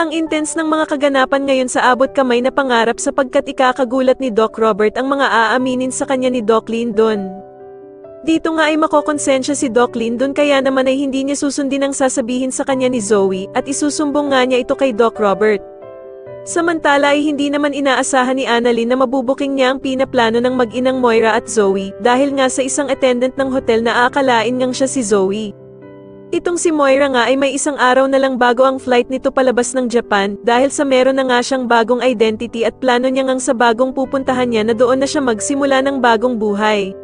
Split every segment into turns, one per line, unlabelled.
Ang intense ng mga kaganapan ngayon sa abot kamay na pangarap sapagkat ikakagulat ni Doc Robert ang mga aaminin sa kanya ni Doc Lyndon. Dito nga ay makokonsensya si Doc Lyndon kaya naman ay hindi niya susundin ang sasabihin sa kanya ni Zoe at isusumbong nga niya ito kay Doc Robert. Samantala ay hindi naman inaasahan ni Annalyn na mabubuking niya ang pinaplano ng mag-inang Moira at Zoe dahil nga sa isang attendant ng hotel na aakalain ngang siya si Zoe. Itong si Moira nga ay may isang araw na lang bago ang flight nito palabas ng Japan dahil sa meron na nga siyang bagong identity at plano niya ngang sa bagong pupuntahan niya na doon na siya magsimula ng bagong buhay.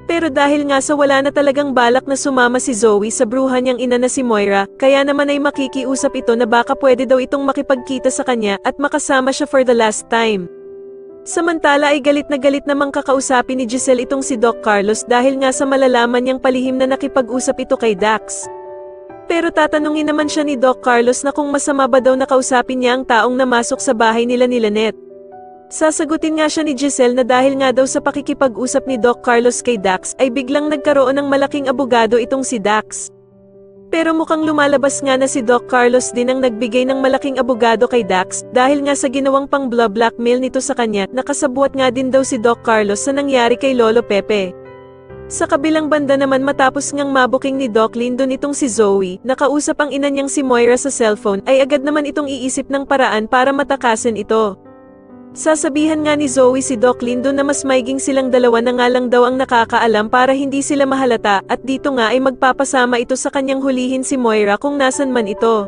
Pero dahil nga sa wala na talagang balak na sumama si Zoe sa bruhan niyang ina na si Moira, kaya naman ay makikiusap ito na baka pwede daw itong makipagkita sa kanya at makasama siya for the last time. Samantala ay galit namang kakausapin ni Giselle itong si Doc Carlos dahil nga sa malalaman niyang palihim na nakipag-usap ito kay Dax. Pero tatanungin naman siya ni Doc Carlos na kung masama ba daw nakausapin niya ang taong namasok sa bahay nila ni Lynette. Sasagutin nga siya ni Giselle na dahil nga daw sa pakikipag-usap ni Doc Carlos kay Dax ay biglang nagkaroon ng malaking abogado itong si Dax. Pero mukhang lumalabas nga na si Doc Carlos din ang nagbigay ng malaking abogado kay Dax dahil nga sa ginawang pang-blackmail nito sa kanya nakasabuat nga din daw si Doc Carlos sa nangyari kay Lolo Pepe. Sa kabilang banda naman matapos ngang mabuking ni Doc Lyndon itong si Zoe, nakausap ang ina niyang si Moira sa cellphone ay agad naman itong iisip ng paraan para matakasan ito. Sasabihan nga ni Zoe si Doc Lyndon na mas maiging silang dalawa na nga lang daw ang nakakaalam para hindi sila mahalata at dito nga ay magpapasama ito sa kanyang hulihin si Moira kung nasan man ito.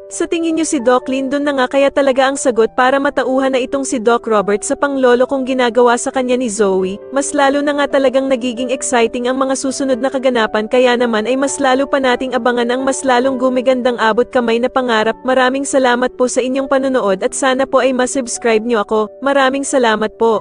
Sa tingin niyo si Doc Lyndon na nga kaya talaga ang sagot para matauhan na itong si Doc Robert sa panglolo kung ginagawa sa kanya ni Zoe, mas lalo na nga talagang nagiging exciting ang mga susunod na kaganapan kaya naman ay mas lalo pa nating abangan ang mas lalong gumigandang abot kamay na pangarap. Maraming salamat po sa inyong panonood at sana po ay masubscribe niyo ako. Maraming salamat po.